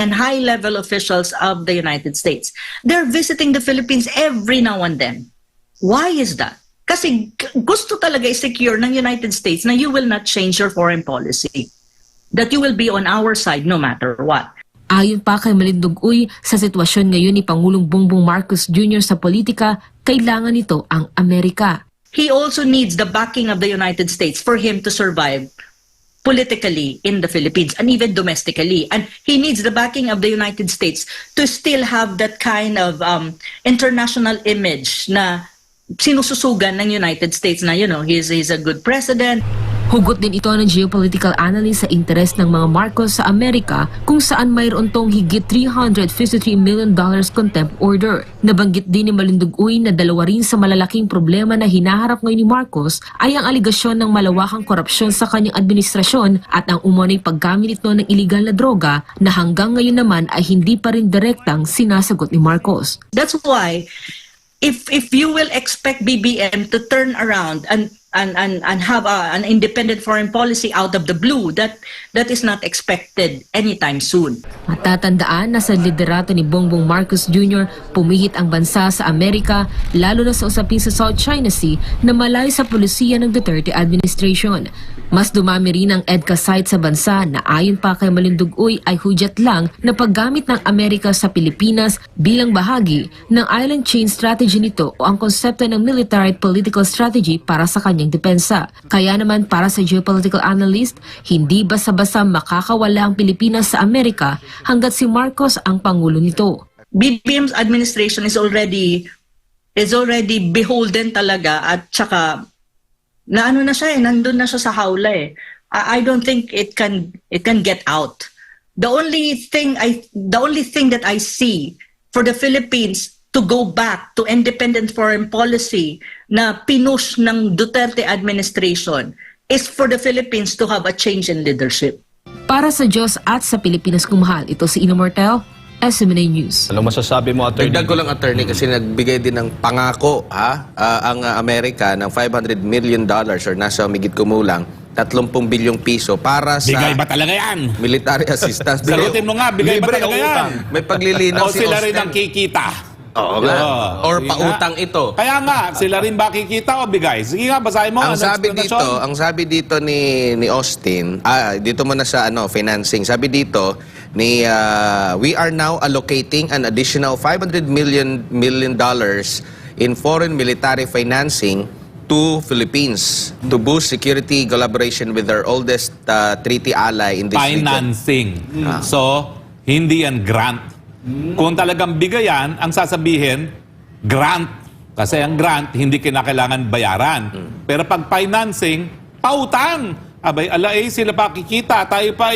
and high-level officials of the United States. They're visiting the Philippines every now and then. Why is that? Kasi gusto talaga i-secure ng United States na you will not change your foreign policy. That you will be on our side no matter what. Ayon pa kay Malindugoy, sa sitwasyon ngayon ni Pangulong Bongbong Marcos Jr. sa politika, kailangan nito ang Amerika. He also needs the backing of the United States for him to survive politically in the Philippines and even domestically. And he needs the backing of the United States to still have that kind of international image na sinususugan ng United States na, you know, he's a good president. Hugot din ito ng geopolitical analyst sa interes ng mga Marcos sa Amerika kung saan mayroon tong higit $353 million contempt order. Nabanggit din ni Malindugoy na dalawa rin sa malalaking problema na hinaharap ngayon ni Marcos ay ang aligasyon ng malawakang korupsyon sa kanyang administrasyon at ang umano'y paggamit nito ng iligal na droga na hanggang ngayon naman ay hindi pa rin direktang sinasagot ni Marcos. That's why if you will expect BBM to turn around and have an independent foreign policy out of the blue, that is not expected anytime soon. Matatandaan na sa liderato ni Bongbong Marcos Jr., pumihit ang bansa sa Amerika, lalo na sa usapin sa South China Sea na malayo sa polisiya ng Duterte administration. Mas dumami rin ang EDCA site sa bansa na ayon pa kay Malindugoy ay hudyat lang na paggamit ng Amerika sa Pilipinas bilang bahagi ng island chain strategy nito o ang konsepto ng military at political strategy para sa kanyang depensa. Kaya naman para sa geopolitical analyst, hindi basta-basta makakawala ang Pilipinas sa Amerika hanggat si Marcos ang pangulo nito. BBM's administration is already beholden talaga at saka na ano na siya nandun na siya sa hawla I don't think it can get out. The only thing that I see for the Philippines to go back to independent foreign policy na pinush ng Duterte administration is for the Philippines to have a change in leadership. Para sa Diyos at sa Pilipinas kung mahal, ito si Ina Mortel, SMNA News. Ano masasabi mo, attorney? Dagdag ko lang, attorney, kasi nagbigay din ng pangako ang Amerika ng $500 million or nasa migit kumulang 30 bilyong piso para sa... Bigay ba talaga yan? Military assistance. Sagutin mo nga, bigay ba talaga yan? May paglilinaw O si sila rin Austin. ang kikita? Oo nga. Or pautang ito. Kaya nga, sila rin ba kikita o bigay? Sige nga, basahin mo. Ang sabi dito ni Austin, dito muna sa financing. Sabi dito ni we are now allocating an additional $500 million in foreign military financing to Philippines to boost security collaboration with our oldest treaty ally in this Financing. region. So, hindi yan grant. Kung talagang bigayan, ang sasabihin, grant. Kasi ang grant, hindi kinakailangan bayaran. Pero pag financing, pautang. Abay, sila pa kikita, tayo pa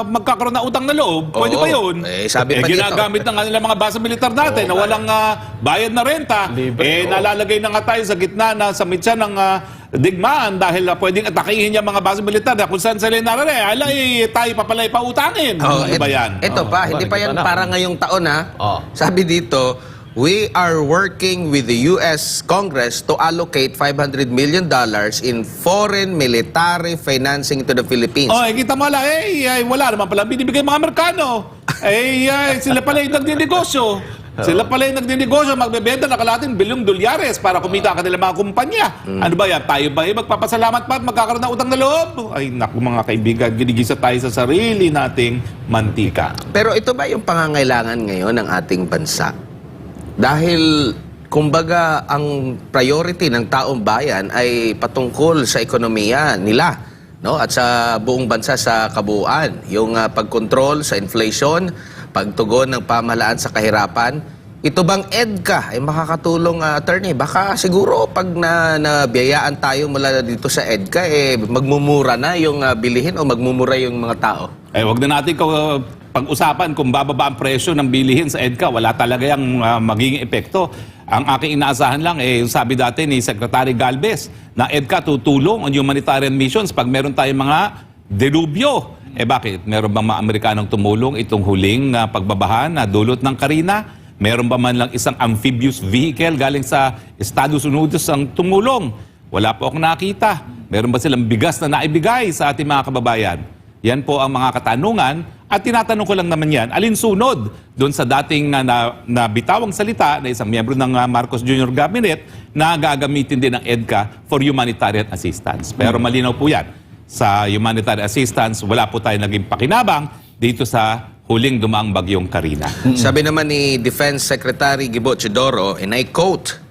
magkakaroon ng utang na loob. Pwede Oo. ba yun? Sabi pa dito. Ginagamit ng kanilang mga base militar natin na walang bayad na renta. Nalalagay na nga tayo sa gitna na sa mitya ng digmaan dahil pwedeng atakihin yung mga base militar na kung saan sila narare. Tayo pa pala ipautangin. Ano ba yan? Ito pa, hindi pa yan para ngayong taon Sabi dito, we are working with the U.S. Congress to allocate $500 million in foreign military financing to the Philippines. Kita mo lang, wala naman pala binibigay mga Amerikano. Sila pala yung nagdinegosyo. Sila pala yung nagdinegosyo, magbebenta na $1 bilyong para kumita ang kanilang mga kumpanya. Ano ba yan? Tayo ba magpapasalamat pa at magkakaroon ng utang na loob? Ay, naku mga kaibigan, ginigisa tayo sa sarili nating mantika. Pero ito ba yung pangangailangan ngayon ng ating bansa? Dahil, kumbaga, ang priority ng taong bayan ay patungkol sa ekonomiya nila, no? At sa buong bansa sa kabuuan. Yung pagkontrol sa inflation, pagtugon ng pamahalaan sa kahirapan. Ito bang EDCA ay makakatulong, attorney? Baka siguro pag nabiyayaan tayo mula dito sa EDCA, magmumura na yung bilihin o magmumura yung mga tao? Wag na natin pag-usapan kung bababa ang presyo ng bilihin sa EDCA. Wala talaga yung magiging epekto. Ang aking inaasahan lang, yung sabi dati ni Secretary Galvez, na EDCA tutulong on humanitarian missions pag meron tayong mga delubyo. Bakit? Meron bang mga Amerikanong tumulong itong huling pagbabahan na dulot ng Karina? Meron ba man lang isang amphibious vehicle galing sa Estados Unidos ang tumulong? Wala po akong nakita. Meron ba silang bigas na naibigay sa ating mga kababayan? Yan po ang mga katanungan At tinatanong ko lang naman yan, alinsunod doon sa dating na bitawang salita na isang miyembro ng Marcos Jr. Cabinet na gagamitin din ng EDCA for humanitarian assistance. Pero malinaw po yan. Sa humanitarian assistance, wala po tayo naging pakinabang dito sa huling dumaang bagyong Karina. Sabi naman ni Defense Secretary Gibo Chidoro, and I quote,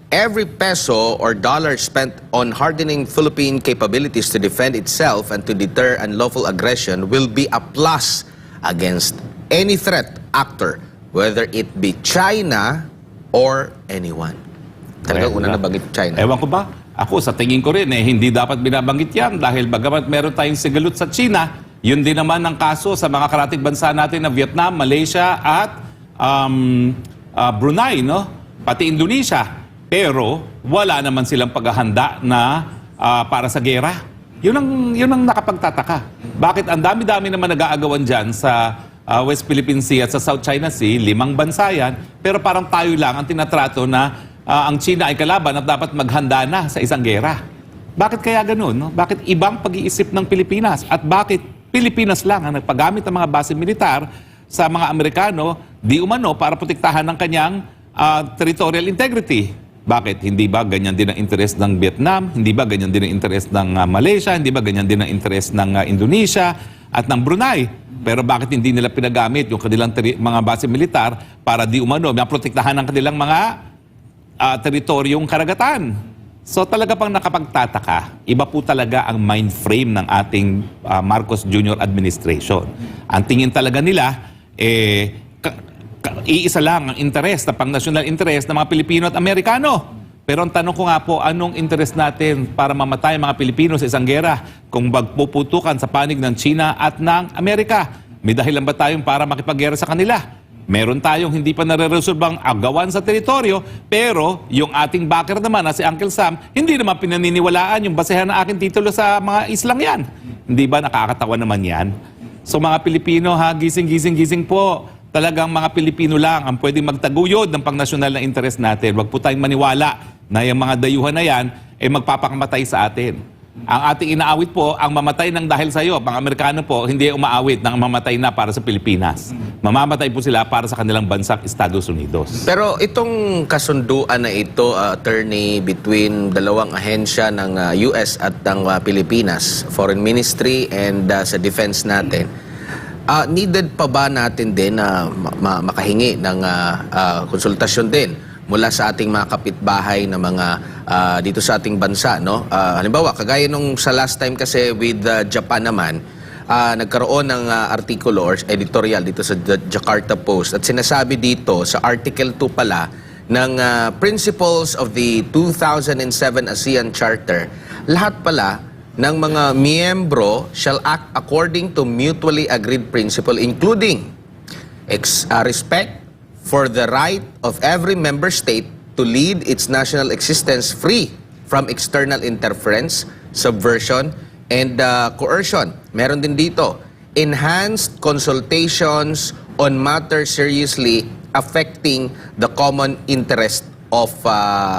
"Every peso or dollar spent on hardening Philippine capabilities to defend itself and to deter unlawful aggression will be a plus against any threat actor, whether it be China or anyone." Talagang una nabanggit China. Ewan ko ba? Ako, sa tingin ko rin, hindi dapat binabanggit yan dahil bagamat meron tayong sigalot sa China, yun din naman ang kaso sa mga karatig bansa natin na Vietnam, Malaysia at Brunei, no? Pati Indonesia. Pero wala naman silang paghahanda na para sa gera. Yun ang nakapagtataka. Bakit ang dami-dami naman nag-aagawan dyan sa West Philippine Sea at sa South China Sea, 5 bansa yan, pero parang tayo lang ang tinatrato na ang China ay kalaban at dapat maghanda na sa isang gera. Bakit kaya ganun? No? Bakit ibang pag-iisip ng Pilipinas? At bakit Pilipinas lang ang nagpagamit ng mga base militar sa mga Amerikano, di umano para protektahan ng kanyang territorial integrity? Bakit? Hindi ba ganyan din ang interest ng Vietnam? Hindi ba ganyan din ang interest ng Malaysia? Hindi ba ganyan din ang interest ng Indonesia at ng Brunei? Pero bakit hindi nila pinagamit yung kanilang mga base militar para di umano maprotektahan ng kanilang mga teritoryong karagatan? So talaga pang nakapagtataka, iba po talaga ang mind frame ng ating Marcos Jr. administration. Ang tingin talaga nila, iisa lang ang interest, na pang-national interest ng mga Pilipino at Amerikano. Pero ang tanong ko nga po, anong interest natin para mamatay mga Pilipino sa isang gera kung magpuputukan sa panig ng China at ng Amerika? May dahilan ba tayong para makipaggera sa kanila? Meron tayong hindi pa nare-resolbang agawan sa teritoryo, pero yung ating backer naman na si Uncle Sam, hindi naman pinaniniwalaan yung basehan ng aking titulo sa mga islang yan. Hindi ba nakakatawa naman yan? So mga Pilipino ha, gising po. Talagang mga Pilipino lang ang pwedeng magtaguyod ng pang-nasyonal na interest natin. Huwag po tayong maniwala na yung mga dayuhan na yan ay magpapakamatay sa atin. Ang ating inaawit po, ang mamatay ng dahil sa iyo, pang Amerikano po, hindi umaawit ng mamatay na para sa Pilipinas. Mamamatay po sila para sa kanilang bansang Estados Unidos. Pero itong kasunduan na ito, attorney, between dalawang ahensya ng US at ng Pilipinas, Foreign Ministry and sa defense natin, needed pa ba natin din na makahingi ng konsultasyon din mula sa ating mga kapitbahay na mga dito sa ating bansa, no? Halimbawa, kagaya nung sa last time kasi with Japan naman, nagkaroon ng artikulo or editorial dito sa Jakarta Post at sinasabi dito sa Article 2 pala ng Principles of the 2007 ASEAN Charter, lahat pala ng mga miyembro shall act according to mutually agreed principle including respect for the right of every member state to lead its national existence free from external interference, subversion, and coercion. Meron din dito, enhanced consultations on matters seriously affecting the common interest of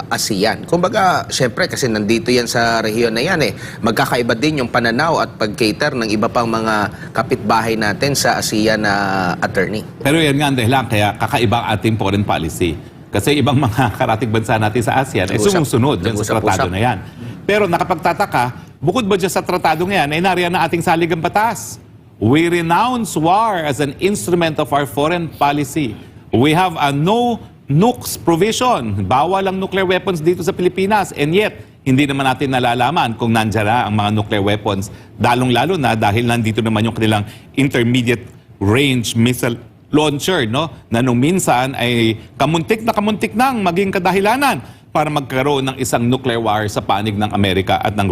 ASEAN. Kumbaga, syempre, kasi nandito yan sa rehiyon na yan magkakaiba din yung pananaw at pag-cater ng iba pang mga kapitbahay natin sa ASEAN na attorney. Pero yan nga ang dahilan, kaya kakaiba ang ating foreign policy. Kasi ibang mga karatig bansa natin sa ASEAN ay sumusunod dyan sa tratado na yan. Pero nakapagtataka, bukod ba dyan sa tratado na yan, ay nariyan na ating saligang batas. We renounce war as an instrument of our foreign policy. We have a no nukes provision. Bawal ang nuclear weapons dito sa Pilipinas. And yet, hindi naman natin nalalaman kung nandiyan na ang mga nuclear weapons. Lalong-lalo na dahil nandito naman yung kanilang intermediate range missile launcher, no? Na nung minsan ay kamuntik nang maging kadahilanan para magkaroon ng isang nuclear war sa panig ng Amerika at ng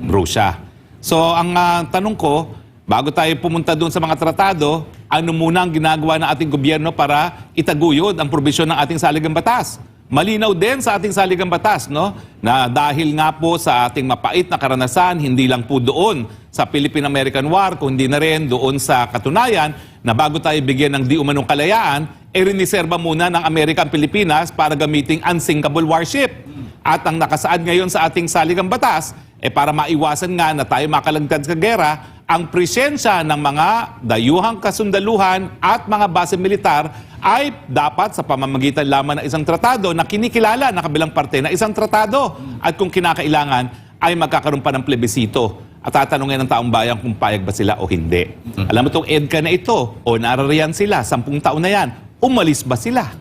Russia. So, ang tanong ko, bago tayo pumunta doon sa mga tratado, ano muna ang ginagawa ng ating gobyerno para itaguyod ang probisyon ng ating saligang batas? Malinaw din sa ating saligang batas, no? Na dahil nga po sa ating mapait na karanasan, hindi lang po doon sa Philippine-American War, kundi na rin doon sa katunayan na bago tayo bigyan ng di umanong kalayaan, riniserba muna ng Amerika ang Pilipinas para gamiting unsinkable warship. At ang nakasaad ngayon sa ating saligang batas, para maiwasan nga na tayo makalagtad sa gera, ang presensya ng mga dayuhang kasundaluhan at mga base militar ay dapat sa pamamagitan lamang ng isang tratado na kinikilala na kabilang parte na isang tratado. At kung kinakailangan, ay magkakaroon pa ng plebisito at tatanungin ng taong bayan kung payag ba sila o hindi. Alam mo itong EDCA na ito, o narariyan sila, 10 taon na yan, umalis ba sila?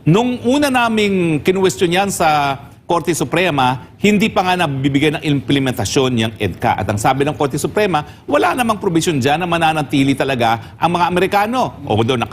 Nung una naming kinwestiyon yan sa Korte Suprema, hindi pa nga nabibigyan ng implementasyon yung EDCA. At ang sabi ng Korte Suprema, wala namang provision dyan na mananatili talaga ang mga Amerikano. O doon